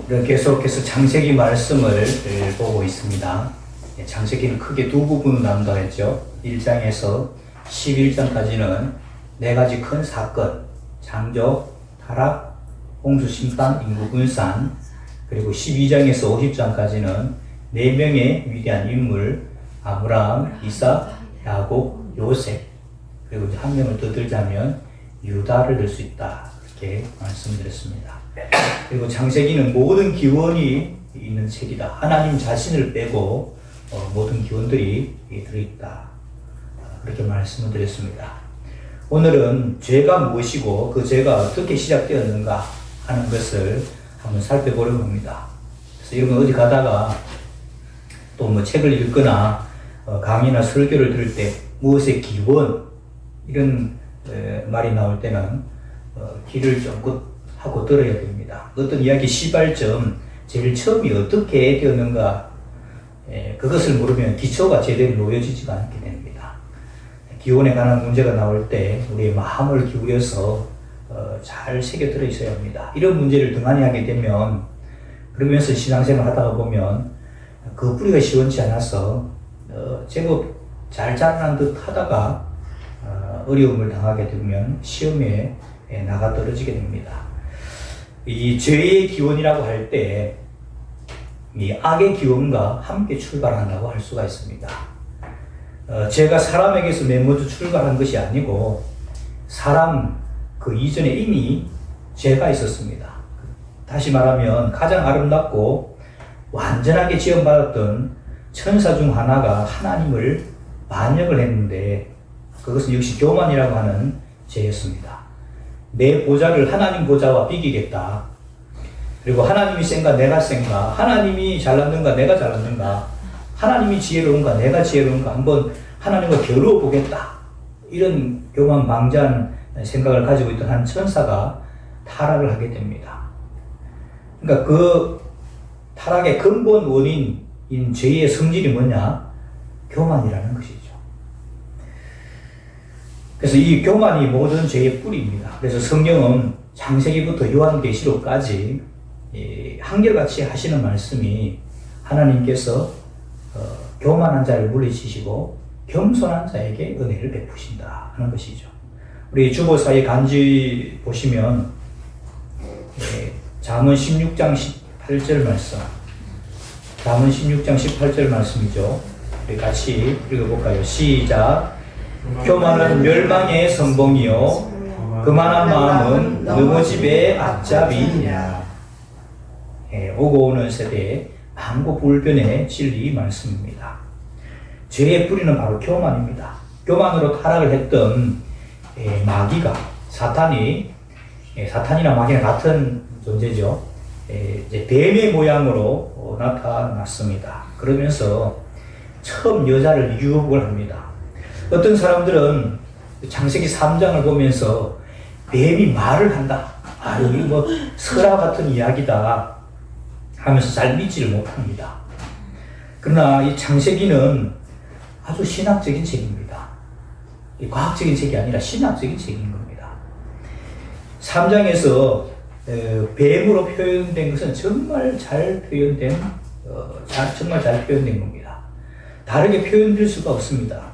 계속해서 창세기 말씀을 보고 있습니다. 창세기는 크게 두 부분으로 나눈다고 했죠. 1장에서 11장까지는 네 가지 큰 사건, 창조, 타락, 홍수 심판, 인구 분산, 그리고 12장에서 50장까지는 네 명의 위대한 인물, 아브라함, 이삭, 야곱, 요셉, 그리고 이제 한 명을 더 들자면 유다를 들 수 있다. 이렇게 말씀드렸습니다. 그리고 창세기는 모든 기원이 있는 책이다. 하나님 자신을 빼고 모든 기원들이 들어있다. 그렇게 말씀을 드렸습니다. 오늘은 죄가 무엇이고 그 죄가 어떻게 시작되었는가 하는 것을 한번 살펴보려고 합니다. 그래서 여러분 어디 가다가 또 뭐 책을 읽거나 강의나 설교를 들을 때 무엇의 기원 이런 말이 나올 때는 귀를 쫑긋 하고 들어야 됩니다. 어떤 이야기 시발점 제일 처음이 어떻게 되었는가 그것을 모르면 기초가 제대로 놓여지지가 않게 됩니다. 기원에 관한 문제가 나올 때 우리의 마음을 기울여서 잘 새겨 들어 있어야 합니다. 이런 문제를 등한히 하게 되면 그러면서 신앙생활 하다가 보면 그 뿌리가 시원치 않아서 제법 잘 자라난 듯 하다가 어려움을 당하게 되면 시험에 나가 떨어지게 됩니다. 이 죄의 기원이라고 할 때 이 악의 기원과 함께 출발한다고 할 수가 있습니다. 죄가 사람에게서 맨 먼저 출발한 것이 아니고 사람 그 이전에 이미 죄가 있었습니다. 다시 말하면 가장 아름답고 완전하게 지원받았던 천사 중 하나가 하나님을 반역을 했는데 그것은 역시 교만이라고 하는 죄였습니다. 내 보좌를 하나님 보좌와 비기겠다. 그리고 하나님이 센가 내가 센가, 하나님이 잘났는가 내가 잘났는가, 하나님이 지혜로운가 내가 지혜로운가 한번 하나님과 겨루어 보겠다. 이런 교만방자한 생각을 가지고 있던 한 천사가 타락을 하게 됩니다. 그러니까 그 타락의 근본 원인인 죄의 성질이 뭐냐? 교만이라는 것이죠. 그래서 이 교만이 모든 죄의 뿌리입니다. 그래서 성경은 창세기부터 요한계시록까지 한결같이 하시는 말씀이 하나님께서 교만한 자를 물리치시고 겸손한 자에게 은혜를 베푸신다 하는 것이죠. 우리 주보사의 간지 보시면 잠언 16장 18절 말씀, 잠언 16장 18절 말씀이죠. 우리 같이 읽어볼까요? 시작. 교만은 멸망의 선봉이요 그만한 마음은 넘어집의 앞잡이이냐. 오고 오는 세대의 만고불변의 진리 말씀입니다. 죄의 뿌리는 바로 교만입니다. 교만으로 타락을 했던 마귀가 사탄이나 마귀는 같은 존재죠. 이제 뱀의 모양으로 나타났습니다. 그러면서 처음 여자를 유혹을 합니다. 어떤 사람들은 창세기 3장을 보면서 뱀이 말을 한다. 여기 뭐 설화 같은 이야기다 하면서 잘 믿지를 못합니다. 그러나 이 창세기는 아주 신학적인 책입니다. 과학적인 책이 아니라 신학적인 책인 겁니다. 3장에서 뱀으로 표현된 것은 정말 잘 표현된 겁니다. 다르게 표현될 수가 없습니다.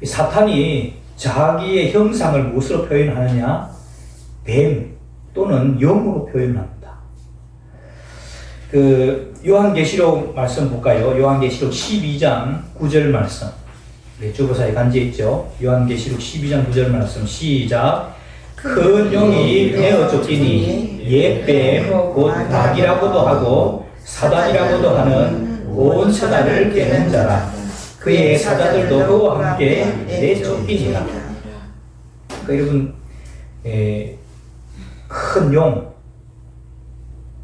사탄이 자기의 형상을 무엇으로 표현하느냐? 뱀 또는 영으로 표현합니다. 요한계시록 말씀 볼까요? 요한계시록 12장 9절 말씀. 주보사에 간지에 있죠. 요한계시록 12장 9절 말씀 시작. 큰 용이 베어 쫓기니 옛뱀 곧 낙이라고도 하고 사단이라고도 하는 온 천하를 깨는 자라. 그의 사자들도 그와 함께 내쫓기니라. 그러니까 여러분 큰 용,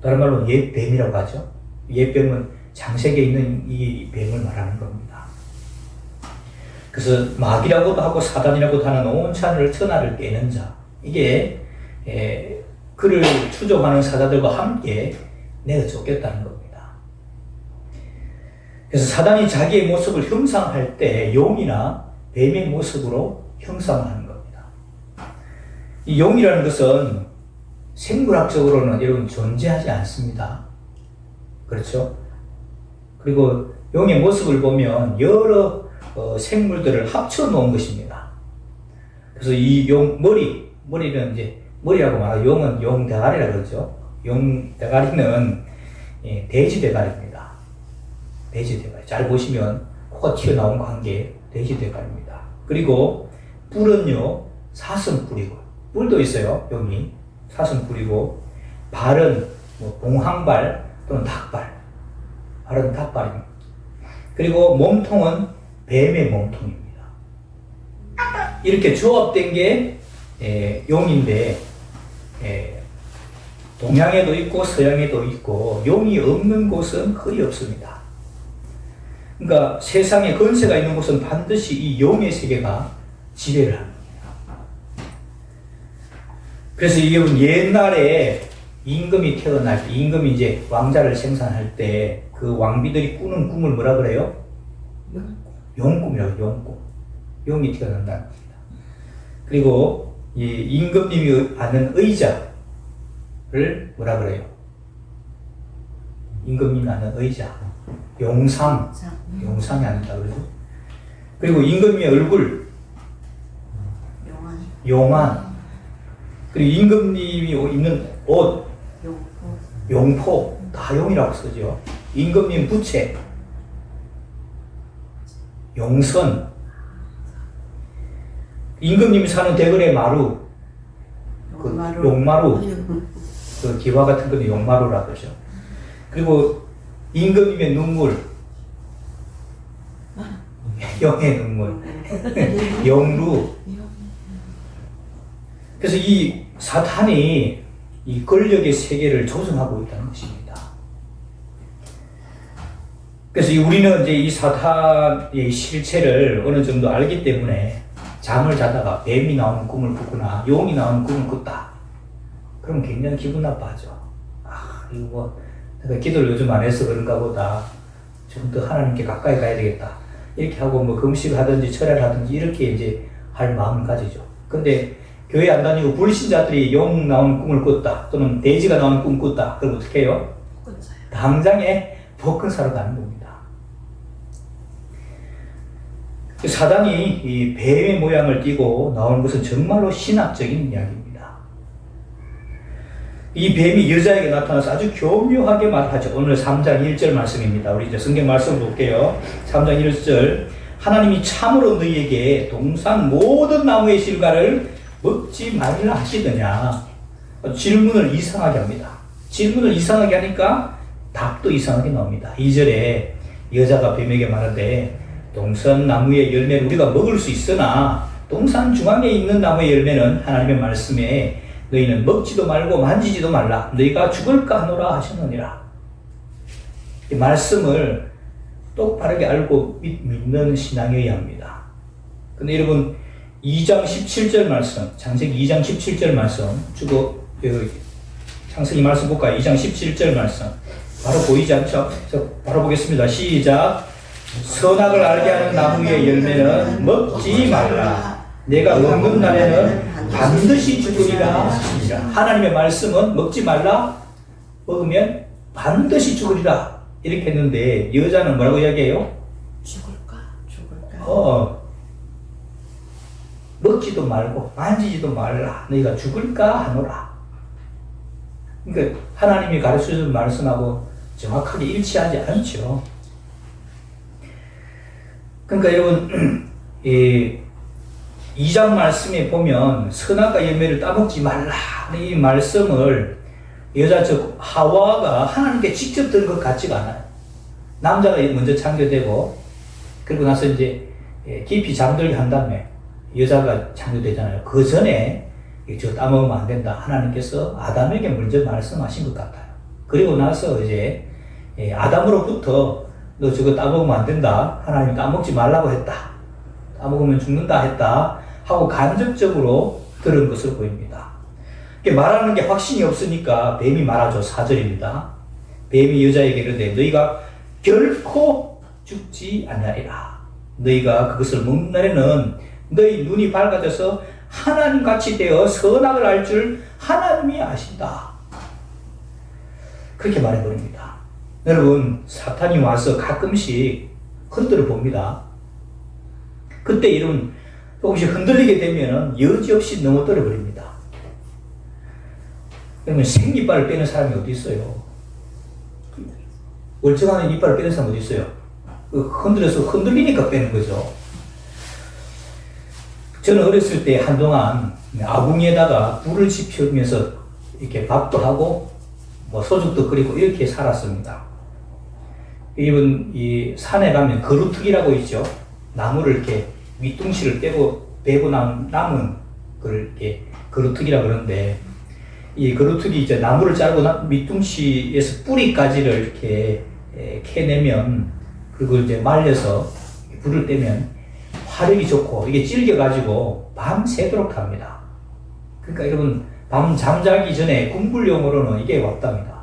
다른 말로 옛뱀이라고 하죠. 옛뱀은 창세기에 있는 이 뱀을 말하는 겁니다. 그래서 마귀라고도 하고 사단이라고도 하는 온 천하를 깨는 자, 이게 그를 추종하는 사자들과 함께 내쫓겠다는 겁니다. 그래서 사단이 자기의 모습을 형상할 때 용이나 뱀의 모습으로 형상하는 겁니다. 이 용이라는 것은 생물학적으로는 여러분 존재하지 않습니다. 그렇죠? 그리고 용의 모습을 보면 여러 생물들을 합쳐 놓은 것입니다. 그래서 이 용, 머리는 이제, 머리라고 말하고 용은 용 대가리라 그러죠. 용 대가리는 돼지 대가리입니다. 돼지 대가리. 잘 보시면 코가 튀어나온 관계, 돼지 대가리입니다. 그리고 뿔은요, 사슴뿔이고, 뿔도 있어요, 용이. 사슴뿔이고, 발은 봉황발 또는 닭발. 발은 닭발입니다. 그리고 몸통은 뱀의 몸통입니다. 이렇게 조합된 게 용인데, 동양에도 있고 서양에도 있고 용이 없는 곳은 거의 없습니다. 그러니까 세상에 권세가 있는 곳은 반드시 이 용의 세계가 지배를 합니다. 그래서 이게 옛날에 임금이 태어날 때, 임금이 이제 왕자를 생산할 때 그 왕비들이 꾸는 꿈을 뭐라 그래요? 용꿈이라고, 용꿈. 용이 태어난다는 겁니다. 그리고 이 임금님이 아는 의자를 뭐라 그래요? 임금님이 아는 의자. 용상이 아니다 그러죠. 그리고 임금님의 얼굴. 용안. 그리고 임금님이 입는 옷. 용포. 다 용이라고 쓰죠. 임금님 부채. 용선. 임금님이 사는 대궐의 마루. 용마루. 그 기와 같은 건 용마루라고 그러죠. 그리고 임금님의 눈물. 용의 눈물. 용루. 그래서 이 사탄이 이 권력의 세계를 조성하고 있다는 것입니다. 그래서 우리는 이제 이 사탄의 실체를 어느 정도 알기 때문에 잠을 자다가 뱀이 나오는 꿈을 꿨구나, 용이 나오는 꿈을 꿨다. 그럼 굉장히 기분 나빠하죠. 아, 이거 뭐, 내가 기도를 요즘 안 해서 그런가 보다. 좀 더 하나님께 가까이 가야 되겠다. 이렇게 하고 뭐 금식을 하든지 철야를 하든지 이렇게 이제 할 마음을 가지죠. 근데 교회 안 다니고 불신자들이 용 나오는 꿈을 꿨다. 또는 돼지가 나오는 꿈을 꿨다. 그럼 어떻게 해요? 당장에 복권 사러 가는 겁니다. 사단이 이 뱀의 모양을 띠고 나오는 것은 정말로 신학적인 이야기입니다. 이 뱀이 여자에게 나타나서 아주 교묘하게 말하죠. 오늘 3장 1절 말씀입니다. 우리 이제 성경 말씀 볼게요. 3장 1절. 하나님이 참으로 너희에게 동산 모든 나무의 실과를 먹지 말라 하시더냐. 질문을 이상하게 합니다. 질문을 이상하게 하니까 답도 이상하게 나옵니다. 2절에 여자가 뱀에게 말하되 동산 나무의 열매는 우리가 먹을 수 있으나 동산 중앙에 있는 나무의 열매는 하나님의 말씀에 너희는 먹지도 말고 만지지도 말라. 너희가 죽을까 하노라 하셨느니라. 이 말씀을 똑바르게 알고 믿는 신앙이어야 합니다. 근데 여러분 2장 17절 말씀, 창세기 2장 17절 말씀 주고 창세기 말씀 볼까요? 2장 17절 말씀 바로 보이지 않죠? 바로 보겠습니다. 시작. 선악을 알게 하는 나무의 열매는 먹지 말라. 내가 먹는 날에는 반드시 죽으리라. 하나님의 말씀은 먹지 말라. 먹으면 반드시 죽으리라. 이렇게 했는데 여자는 뭐라고 이야기해요? 죽을까? 먹지도 말고 만지지도 말라. 너희가 죽을까 하노라. 그러니까 하나님이 가르쳐준 말씀하고 정확하게 일치하지 않죠. 그러니까 여러분 이 2장 말씀에 보면 선악과 열매를 따먹지 말라 이 말씀을 여자 즉 하와가 하나님께 직접 들은 것 같지가 않아요. 남자가 먼저 창조되고 그리고 나서 이제 깊이 잠들게 한 다음에 여자가 창조되잖아요. 그 전에 저 따먹으면 안 된다. 하나님께서 아담에게 먼저 말씀하신 것 같아요. 그리고 나서 이제 아담으로부터 너 저거 따먹으면 안 된다. 하나님이 따먹지 말라고 했다. 따먹으면 죽는다 했다. 하고 간접적으로 들은 것으로 보입니다. 말하는 게 확신이 없으니까 뱀이 말하죠. 4절입니다. 뱀이 여자에게 이르되 너희가 결코 죽지 아니하리라. 너희가 그것을 먹는 날에는 너희 눈이 밝아져서 하나님같이 되어 선악을 알 줄 하나님이 아신다. 그렇게 말해버립니다. 여러분, 사탄이 와서 가끔씩 흔들어 봅니다. 그때 이런 조금씩 흔들리게 되면 여지없이 넘어뜨려 버립니다. 그러면 생이빨을 빼는 사람이 어디 있어요? 멀쩡한 이빨을 빼는 사람이 어디 있어요? 흔들려서 흔들리니까 빼는 거죠. 저는 어렸을 때 한동안 아궁이에다가 불을 지피우면서 이렇게 밥도 하고 뭐 소죽도 끓이고 이렇게 살았습니다. 이분 이 산에 가면 거루특이라고 있죠. 나무를 이렇게 밑둥실을 베고 남은 걸 이렇게 거루특이라고 그러는데, 이 거루특이 이제 나무를 자르고 밑둥시에서 뿌리까지를 이렇게 캐내면, 그리고 이제 말려서 불을 떼면 화력이 좋고 이게 질겨가지고 밤새도록 합니다. 그러니까 여러분, 밤 잠자기 전에 군불용으로는 이게 왔답니다.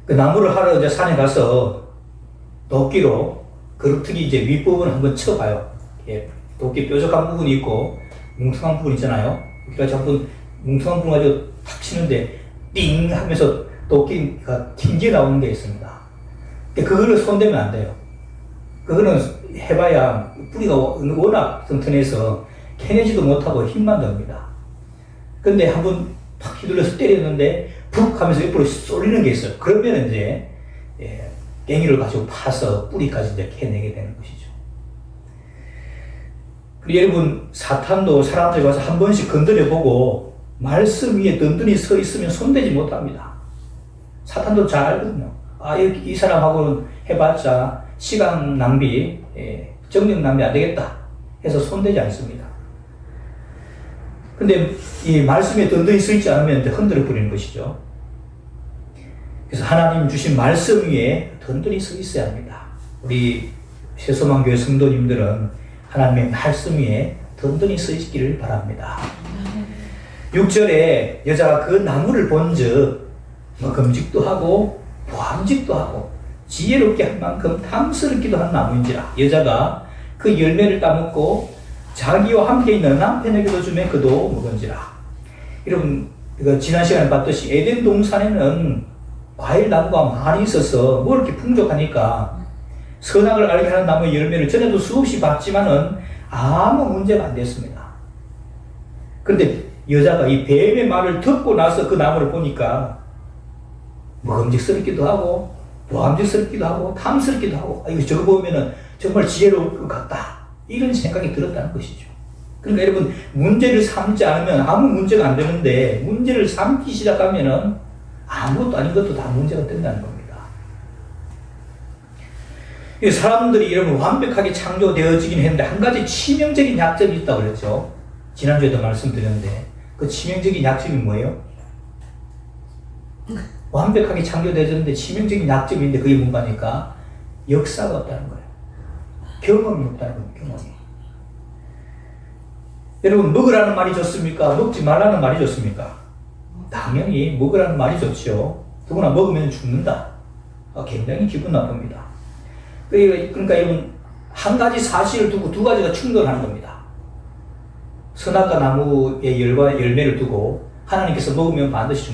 그 나무를 하러 이제 산에 가서 도끼로 거루특이 이제 윗부분을 한번 쳐봐요. 도끼 뾰족한 부분이 있고 뭉퉁한 부분 있잖아요. 그러니까 한번 뭉퉁한 부분 가지고 탁 치는데 띵 하면서 도끼가 튕겨 나오는 게 있습니다. 그거를 손대면 안 돼요. 그거는 해봐야 뿌리가 워낙 튼튼해서 캐내지도 못하고 힘만 듭니다. 근데 한번 탁 휘둘러서 때렸는데 푹 하면서 옆으로 쏠리는 게 있어요. 그러면 이제 깽이를 가지고 파서 뿌리까지 이제 캐내게 되는 것이죠. 그리고 여러분, 사탄도 사람들이 와서 한 번씩 건드려보고 말씀 위에 든든히 서 있으면 손대지 못합니다. 사탄도 잘 알거든요. 이 사람하고는 해봤자 시간 낭비, 정력 낭비 안 되겠다 해서 손대지 않습니다. 근데 이 말씀에 든든히 서 있지 않으면 흔들어 버리는 것이죠. 그래서 하나님 주신 말씀 위에 든든히 서 있어야 합니다. 우리 새소망교회 성도님들은 하나님의 말씀 위에 든든히 서 있기를 바랍니다. 6절에 여자가 그 나무를 본즉 금직도 하고 보암직도 하고 지혜롭게 할 만큼 탐스럽기도 한 나무인지라. 여자가 그 열매를 따먹고 자기와 함께 있는 남편에게도 주매 그도 먹은지라. 여러분, 지난 시간에 봤듯이 에덴 동산에는 과일 나무가 많이 있어서 뭐 이렇게 풍족하니까 선악을 알게 하는 나무의 열매를 전에도 수없이 봤지만은 아무 문제가 안 됐습니다. 그런데 여자가 이 뱀의 말을 듣고 나서 그 나무를 보니까 먹음직스럽기도 하고 보암직스럽기도 하고 탐스럽기도 하고, 이거 저거 보면은 정말 지혜로울 것 같다, 이런 생각이 들었다는 것이죠. 그러니까 여러분, 문제를 삼지 않으면 아무 문제가 안 되는데 문제를 삼기 시작하면은 아무것도 아닌 것도 다 문제가 된다는 겁니다. 사람들이 여러분 완벽하게 창조되어지긴 했는데 한 가지 치명적인 약점이 있다고 그랬죠. 지난주에도 말씀드렸는데 그 치명적인 약점이 뭐예요? 완벽하게 창조되어졌는데 치명적인 약점이 있는데 그게 뭔가니까 역사가 없다는 거예요. 경험이 없다는 거예요. 경험이. 여러분, 먹으라는 말이 좋습니까? 먹지 말라는 말이 좋습니까? 당연히 먹으라는 말이 좋죠. 더구나 먹으면 죽는다. 굉장히 기분 나쁩니다. 그러니까 여러분, 한 가지 사실을 두고 두 가지가 충돌하는 겁니다. 선악과 나무의 열매를 두고 하나님께서 먹으면 반드시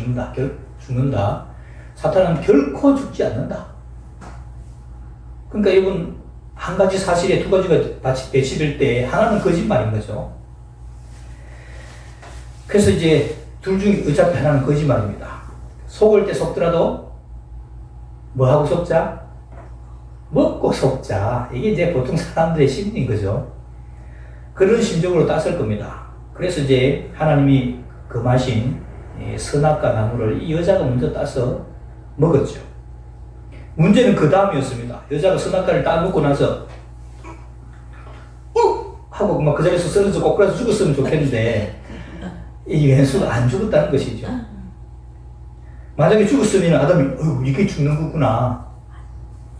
죽는다. 사탄은 결코 죽지 않는다. 그러니까 여러분, 한 가지 사실에 두 가지가 배치될 때 하나는 거짓말인 거죠. 그래서 이제 둘 중에 어차피 하나는 거짓말입니다. 속을 때 속더라도 뭐하고 속자? 먹고 속자. 이게 이제 보통 사람들의 심리인 거죠. 그런 심정으로 땄을 겁니다. 그래서 이제 하나님이 금하신 선악과 나무를 이 여자가 먼저 따서 먹었죠. 문제는 그 다음이었습니다. 여자가 선악과를 따먹고 나서 하고 막 그 자리에서 쓰러져 꼬꾸라져 죽었으면 좋겠는데 이 왼수가 안 죽었다는 것이죠. 만약에 죽었으면 아담이 이게 죽는 거구나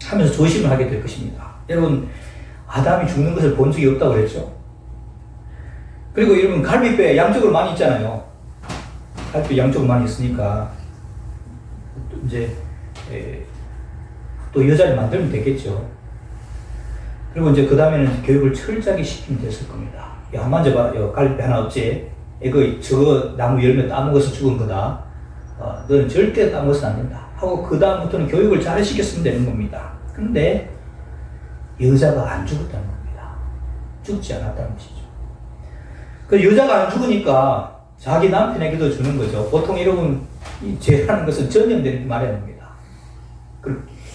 하면서 조심을 하게 될 것입니다. 여러분, 아담이 죽는 것을 본 적이 없다고 그랬죠. 그리고 여러분, 갈비뼈 양쪽으로 많이 있잖아요. 갈비뼈 양쪽으로 많이 있으니까 이제 또 여자를 만들면 되겠죠. 그리고 이제 그 다음에는 교육을 철저하게 시키면 됐을 겁니다. 야, 만져봐. 갈비뼈 하나 없지? 저거 나무 열매 따먹어서 죽은 거다. 너는 절대 따먹어서는 안 된다. 하고 그 다음부터는 교육을 잘 시켰으면 되는 겁니다. 그런데 여자가 안 죽었다는 겁니다. 죽지 않았다는 것이죠. 그 여자가 안 죽으니까 자기 남편에게도 주는 거죠. 보통 여러분 죄라는 것은 전염되는 말이 아닙니다.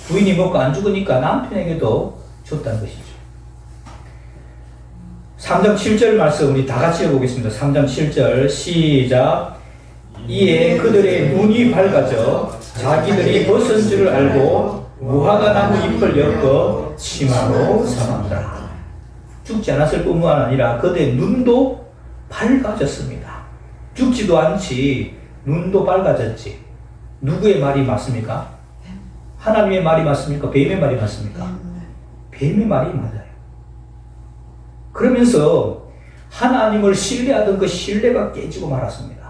부인이 먹고 안 죽으니까 남편에게도 줬다는 것이죠. 3장 7절 말씀 우리 다 같이 읽어보겠습니다. 3장 7절 시작. 이에 그들의 눈이 밝아져 자기들이 벗은 줄을 알고 무화과 나무 잎을 엮어 치마로 삼았더라. 죽지 않았을 뿐만 아니라 그들의 눈도 밝아졌습니다. 죽지도 않지 눈도 밝아졌지. 누구의 말이 맞습니까? 하나님의 말이 맞습니까? 뱀의 말이 맞습니까? 뱀의 말이 맞아요. 그러면서 하나님을 신뢰하던 그 신뢰가 깨지고 말았습니다.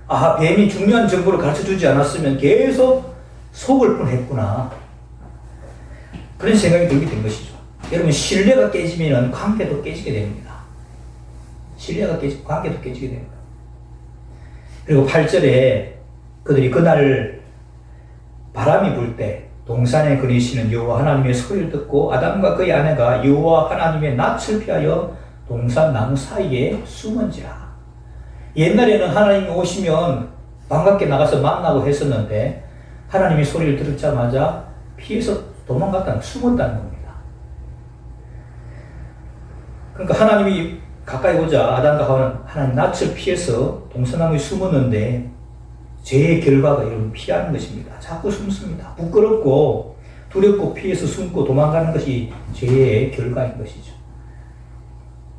아, 뱀이 중요한 정보를 가르쳐주지 않았으면 계속 속을 뻔했구나. 그런 생각이 들게 된 것이죠. 여러분, 신뢰가 깨지면 관계도 깨지게 됩니다. 신뢰가 깨지고 관계도 깨지게 됩니다. 그리고 8절에 그들이 그날 바람이 불 때 동산에 거니시는 여호와 하나님의 소리를 듣고 아담과 그의 아내가 여호와 하나님의 낯을 피하여 동산 나무 사이에 숨은지라. 옛날에는 하나님이 오시면 반갑게 나가서 만나고 했었는데 하나님의 소리를 들었자마자 피해서 도망갔다는, 숨었다는 겁니다. 그러니까 하나님이 가까이 오자 아담과 하와는 하나님 낯을 피해서 동산나무에 숨었는데 죄의 결과가 여러분 피하는 것입니다. 자꾸 숨습니다. 부끄럽고 두렵고 피해서 숨고 도망가는 것이 죄의 결과인 것이죠.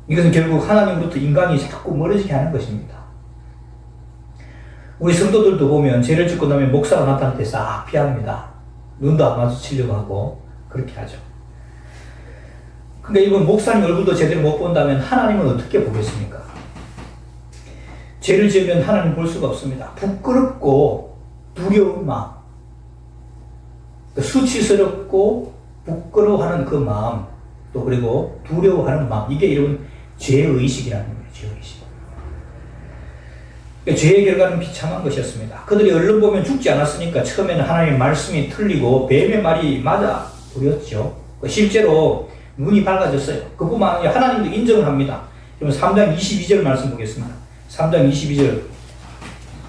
이것은 결국 하나님으로부터 인간이 자꾸 멀어지게 하는 것입니다. 우리 성도들도 보면 죄를 짓고 나면 목사가 나타날 때 싹 피합니다. 눈도 안 마주치려고 하고 그렇게 하죠. 근데 이건 목사님 얼굴도 제대로 못 본다면 하나님은 어떻게 보겠습니까? 죄를 지으면 하나님 볼 수가 없습니다. 부끄럽고 두려운 마음, 수치스럽고 부끄러워하는 그 마음, 또 그리고 두려워하는 마음, 이게 여러분 죄의식이라는 거예요. 죄의식. 죄의 결과는 비참한 것이었습니다. 그들이 얼른 보면 죽지 않았으니까 처음에는 하나님의 말씀이 틀리고 뱀의 말이 맞아 보였죠. 실제로 눈이 밝아졌어요. 그뿐만 아니라 하나님도 인정을 합니다. 그러면 3장 22절 말씀 보겠습니다. 3장 22절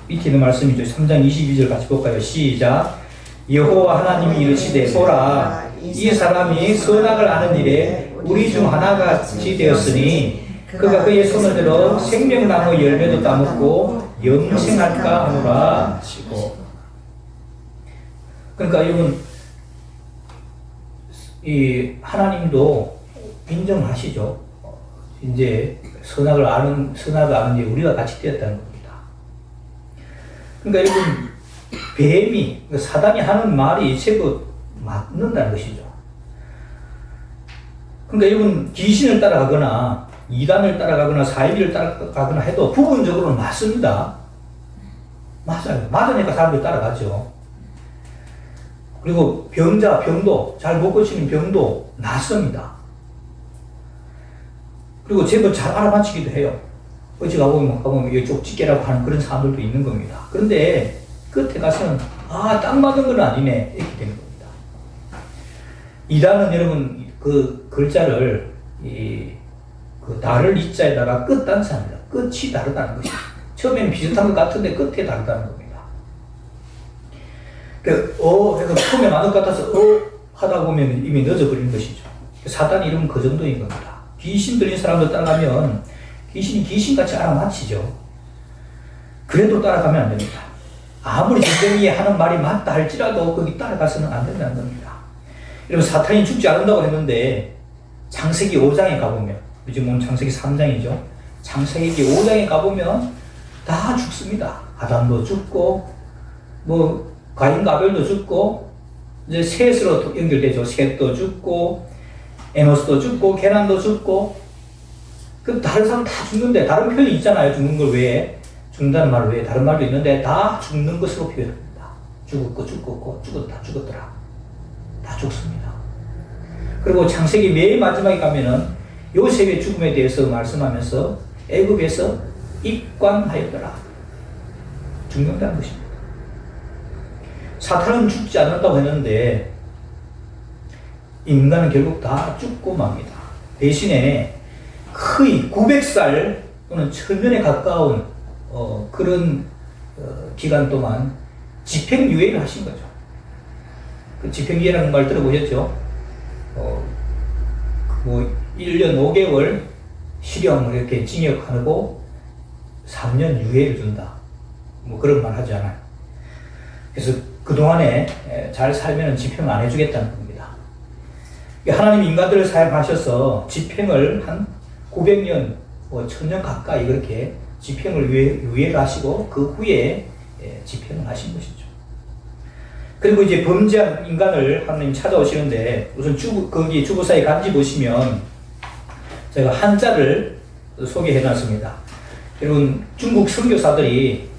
밑에 있는 말씀이죠. 3장 22절 같이 볼까요? 시작. 여호와 하나님이 이르시되 보라 이 사람이 선악을 아는 일에 우리 중 하나가 같이 되었으니 그가 그의 손을 들어 생명나무 열매도 따먹고 영생할까 하노라 하시고. 그러니까 여러분 이 하나님도 인정하시죠. 이제 선악을 아는 게 우리가 같이 되었다는 겁니다. 그러니까 여러분 뱀이 사단이 하는 말이 제법 맞는다는 것이죠. 그러니까 여러분 귀신을 따라가거나 이단을 따라가거나 사이비를 따라가거나 해도 부분적으로는 맞습니다. 맞아요. 맞으니까 사람들이 따라가죠. 그리고 병도 잘 못 고치는 병도 낫습니다. 그리고 제법 잘 알아맞히기도 해요. 어찌 가보면 이쪽 찌개라고 하는 그런 사람들도 있는 겁니다. 그런데 끝에 가서는 딱 맞은 건 아니네 이렇게 되는 겁니다. 이단은 여러분 그 글자를 그 다를 이자에다가 끝 단사입니다. 끝이 다르다는 것이죠. 처음에는 비슷한 것 같은데 끝에 다르다는 겁니다. 그래서 처음에 맞는 것 같아서 하다 보면 이미 늦어버리는 것이죠. 사단이 이러면 그 정도인 겁니다. 귀신 들린 사람들 따라가면 귀신이 귀신같이 알아맞히죠. 그래도 따라가면 안 됩니다. 아무리 지정이 하는 말이 맞다 할지라도 거기 따라가서는 안 된다는 겁니다. 여러분 사탄이 죽지 않는다고 했는데 창세기 5장에 가보면 요즘 창세기 3장이죠. 창세기 5장에 가보면 다 죽습니다. 아담도 죽고 가인과 아벨도 죽고 이제 셋으로 연결되죠. 셋도 죽고 에노스도 죽고 게란도 죽고 그 다른 사람 다 죽는데 다른 표현이 있잖아요. 죽는 걸 외에 죽는다는 말 외에 다른 말도 있는데 다 죽는 것으로 표현합니다. 죽었고 죽었더라. 다 죽습니다. 그리고 창세기 맨 마지막에 가면은 요셉의 죽음에 대해서 말씀하면서 애굽에서 입관하였더라. 죽는다는 것입니다. 사탄은 죽지 않는다고 했는데 인간은 결국 다 죽고 맙니다. 대신에 거의 900살 또는 천년에 가까운 그런 기간 동안 집행유예를 하신 거죠. 그 집행유예라는 말 들어보셨죠? 1년 5개월 실형을 이렇게 징역하고 3년 유예를 준다. 그런 말 하지 않아요. 그래서 그동안에 잘 살면 집행을 안 해주겠다는 겁니다. 하나님 인간들을 사용하셔서 집행을 한 900년, 1000년 가까이 그렇게 집행을 유예를 하시고 그 후에 집행을 하신 것이죠. 그리고 이제 범죄한 인간을 하나님 찾아오시는데 우선 거기 주보사에 간지 보시면 제가 한자를 소개해 놨습니다. 여러분 중국 선교사들이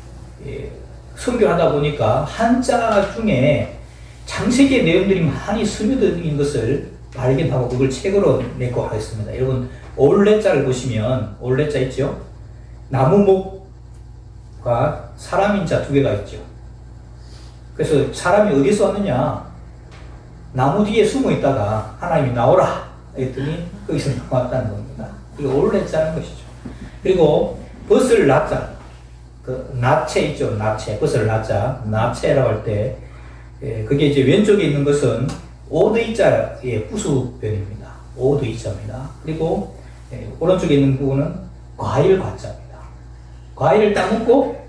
선교하다 보니까 한자 중에 창세기의 내용들이 많이 스며든 것을 발견하고 그걸 책으로 내고 하겠습니다. 여러분 올레자를 보시면 올레자 있죠? 나무목과 사람인자 두 개가 있죠. 그래서 사람이 어디서 왔느냐? 나무 뒤에 숨어 있다가 하나님이 나오라 했더니 거기서 나왔다는 겁니다. 이게 올레자는 것이죠. 그리고 벗을 나자, 그 나체 있죠? 나체, 벗을 나자, 나체라고 할 때 그게 이제 왼쪽에 있는 것은 오드이자의 부수변입니다. 오드이자입니다. 그리고 오른쪽에 있는 부분은 과일 과자입니다. 과일을 따먹고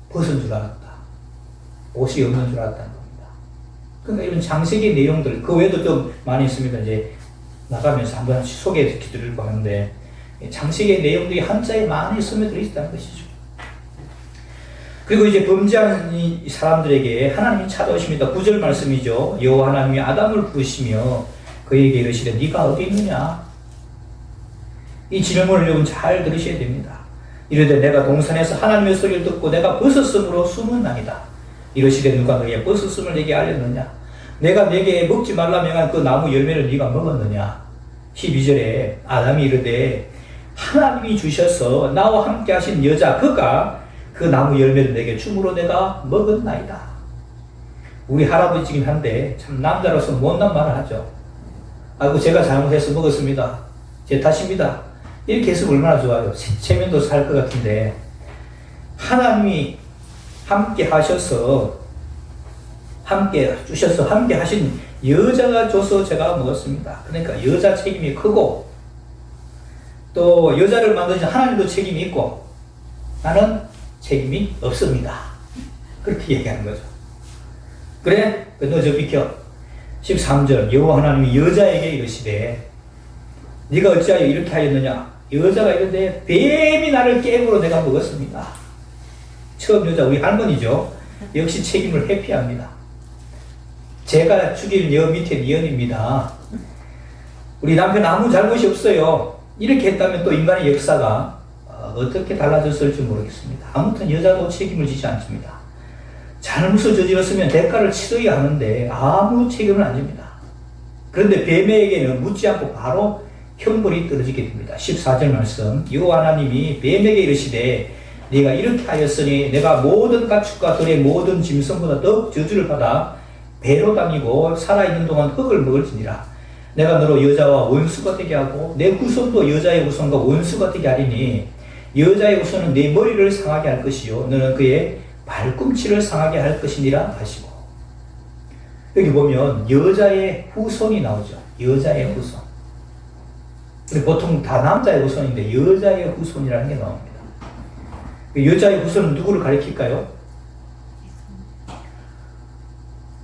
벗은 줄 알았다. 옷이 없는 줄 알았다는 겁니다. 그러니까 이런 장식의 내용들, 그 외에도 좀 많이 있습니다. 이제 나가면서 한번 소개해 드리려고 하는데, 장식의 내용들이 한자에 많이 스며들어 있다는 것이죠. 그리고 이제 범죄한 이 사람들에게 하나님이 찾아오십니다. 9절 말씀이죠. 여호와 하나님이 아담을 부르시며 그에게 이르시되 네가 어디 있느냐? 이 질문을 여러분 잘 들으셔야 됩니다. 이르되 내가 동산에서 하나님의 소리를 듣고 내가 벗었으므로 숨었나이다. 이르시되 누가 너의 벗었음을 내게 알렸느냐? 내가 내게 먹지 말라 명한 그 나무 열매를 네가 먹었느냐? 12절에 아담이 이르되 하나님이 주셔서 나와 함께 하신 여자 그가 그 나무 열매를 내게 줌으로 내가 먹었나이다. 우리 할아버지긴 한데 참 남자로서 못난 말을 하죠. 아이고 제가 잘못해서 먹었습니다. 제 탓입니다. 이렇게 했으면 얼마나 좋아요. 체면도 살 것 같은데 하나님이 함께 하셔서 함께 주셔서 함께 하신 여자가 줘서 제가 먹었습니다. 그러니까 여자 책임이 크고 또 여자를 만드신 하나님도 책임이 있고 나는 책임이 없습니다. 그렇게 얘기하는 거죠. 그래? 너 저 비켜. 13절 여호와 하나님이 여자에게 이르시되 네가 어찌하여 이렇게 하였느냐? 여자가 이르되 뱀이 나를 깨물어 내가 먹었습니다. 처음 여자 우리 할머니죠. 역시 책임을 회피합니다. 제가 죽일 여 밑에 연입니다. 우리 남편 아무 잘못이 없어요. 이렇게 했다면 또 인간의 역사가 어떻게 달라졌을지 모르겠습니다. 아무튼 여자도 책임을 지지 않습니다. 잘못을 저질렀으면 대가를 치러야 하는데 아무 책임을 안 집니다. 그런데 뱀에게는 묻지 않고 바로 형벌이 떨어지게 됩니다. 14절 말씀 여호와 하나님이 뱀에게 이르시되 네가 이렇게 하였으니 내가 모든 가축과 들의 모든 짐승보다 더욱 저주를 받아 배로 다니고 살아있는 동안 흙을 먹을지니라. 내가 너로 여자와 원수가 되게 하고 내 후손도 여자의 후손과 원수가 되게 하리니 여자의 후손은 내 머리를 상하게 할 것이요 너는 그의 발꿈치를 상하게 할 것이니라 하시고. 여기 보면 여자의 후손이 나오죠. 여자의 후손. 보통 다 남자의 후손인데 여자의 후손이라는 게 나옵니다. 여자의 후손은 누구를 가리킬까요?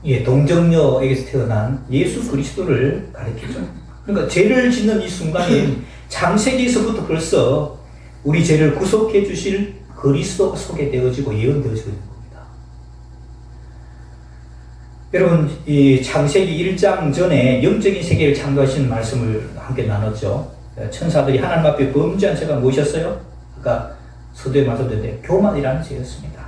예, 동정녀에게서 태어난 예수 그리스도를 가리키죠. 그러니까 죄를 짓는 이 순간에 창세기에서부터 벌써 우리 죄를 구속해 주실 그리스도가 소개되어지고 예언되어지고 있는 겁니다. 여러분, 이 창세기 1장 전에 영적인 세계를 창조하신 말씀을 함께 나눴죠. 천사들이 하나님 앞에 범죄한 죄가 무엇이었어요? 아까 서두에 말씀드렸는데 교만이라는 죄였습니다.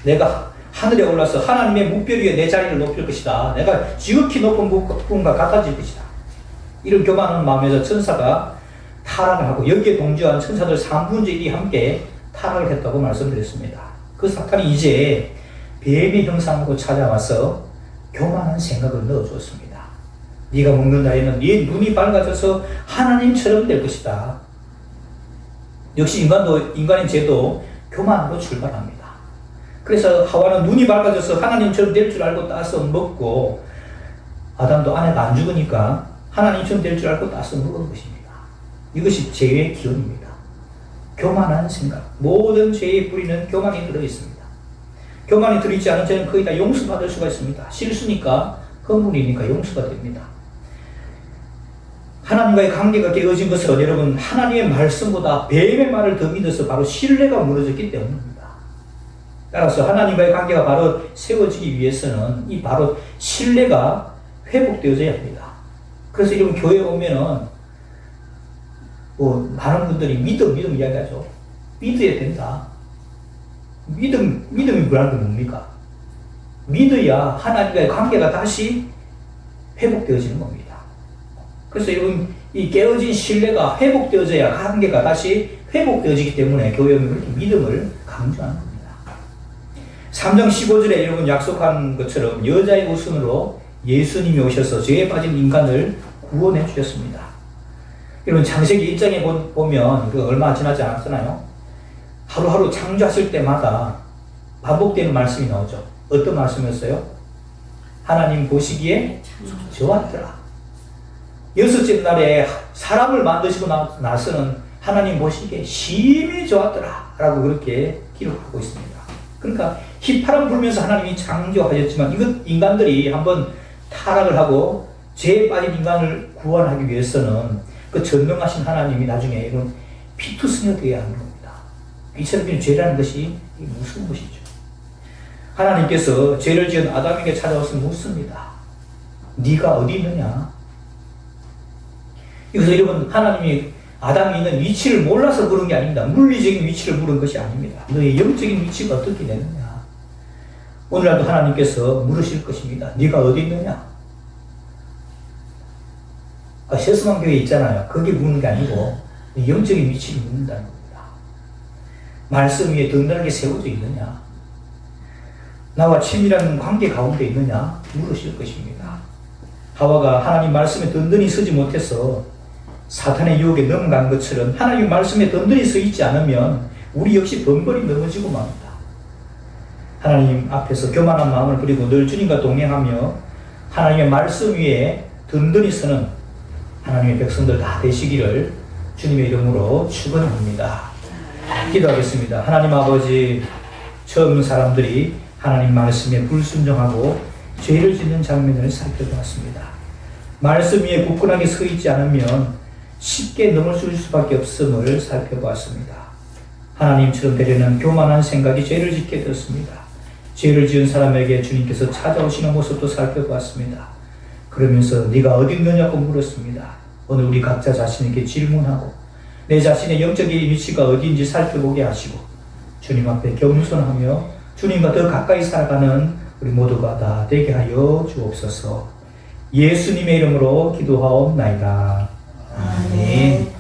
내가 하늘에 올라서 하나님의 묵별 위에 내 자리를 높일 것이다. 내가 지극히 높은 분과 같아질 것이다. 이런 교만한 마음에서 천사가 타락을 하고 여기에 동조한 천사들 3분의 1이 함께 타락을 했다고 말씀드렸습니다. 그 사탄이 이제 뱀의 형상으로 찾아와서 교만한 생각을 넣어주었습니다. 네가 먹는 날에는 네 눈이 밝아져서 하나님처럼 될 것이다. 역시 인간의 죄도 교만으로 출발합니다. 그래서 하와는 눈이 밝아져서 하나님처럼 될 줄 알고 따서 먹고, 아담도 아내가 안 죽으니까 하나님처럼 될 줄 알고 따서 먹은 것입니다. 이것이 죄의 기원입니다. 교만한 생각. 모든 죄의 뿌리는 교만이 들어있습니다. 교만이 들어있지 않은 죄는 거의 다 용서받을 수가 있습니다. 실수니까, 허물이니까 용서가 됩니다. 하나님과의 관계가 깨어진 것은 여러분, 하나님의 말씀보다 뱀의 말을 더 믿어서 바로 신뢰가 무너졌기 때문입니다. 따라서 하나님과의 관계가 바로 세워지기 위해서는 이 바로 신뢰가 회복되어져야 합니다. 그래서 여러분, 교회에 오면은 많은 분들이 믿음 이야기하죠. 믿어야 된다. 믿음이 뭐라는 게 뭡니까? 믿어야 하나님과의 관계가 다시 회복되어지는 겁니다. 그래서 여러분, 이 깨어진 신뢰가 회복되어져야 관계가 다시 회복되어지기 때문에 교회 오면 그렇게 믿음을 강조하는 겁니다. 3장 15절에 여러분 약속한 것처럼 여자의 우선으로 예수님이 오셔서 죄에 빠진 인간을 구원해 주셨습니다. 여러분, 창세기 1장에 보면 얼마 지나지 않았잖아요. 하루하루 창조하실 때마다 반복되는 말씀이 나오죠. 어떤 말씀이었어요? 하나님 보시기에 좋았더라. 여섯째 날에 사람을 만드시고 나서는 하나님 보시기에 심히 좋았더라 라고 그렇게 기록하고 있습니다. 그러니까 휘파람 불면서 하나님이 창조하셨지만 이것 인간들이 한번 타락을 하고 죄에 빠진 인간을 구원하기 위해서는 그 전능하신 하나님이 나중에 이런 피투성이 되어야 하는 겁니다. 이처럼 죄라는 것이 무서운 것이죠. 하나님께서 죄를 지은 아담에게 찾아와서 묻습니다. 네가 어디 있느냐? 이것은 여러분, 하나님이 아담이 있는 위치를 몰라서 물은 게 아닙니다. 물리적인 위치를 물은 것이 아닙니다. 너의 영적인 위치가 어떻게 되느냐? 오늘날도 하나님께서 물으실 것입니다. 네가 어디 있느냐? 세수만 교회 있잖아요. 그게 묻는 게 아니고 영적인 위치를 묻는다는 겁니다. 말씀 위에 든든하게 세워져 있느냐? 나와 친밀한 관계 가운데 있느냐? 물으실 것입니다. 하와가 하나님 말씀에 든든히 서지 못해서 사탄의 유혹에 넘어간 것처럼 하나님 말씀에 든든히 서 있지 않으면 우리 역시 번번이 넘어지고 맙니다. 하나님 앞에서 교만한 마음을 버리고 늘 주님과 동행하며 하나님의 말씀 위에 든든히 서는 하나님의 백성들 다 되시기를 주님의 이름으로 축원합니다. 기도하겠습니다. 하나님 아버지, 처음 사람들이 하나님 말씀에 불순종하고 죄를 짓는 장면을 살펴보았습니다. 말씀 위에 굳건하게 서 있지 않으면 쉽게 넘어질 수밖에 없음을 살펴보았습니다. 하나님처럼 되려는 교만한 생각이 죄를 짓게 되었습니다. 죄를 지은 사람에게 주님께서 찾아오시는 모습도 살펴보았습니다. 그러면서 네가 어디 있느냐고 물었습니다. 오늘 우리 각자 자신에게 질문하고 내 자신의 영적인 위치가 어디인지 살펴보게 하시고 주님 앞에 겸손하며 주님과 더 가까이 살아가는 우리 모두가 다 되게 하여 주옵소서. 예수님의 이름으로 기도하옵나이다. 아멘.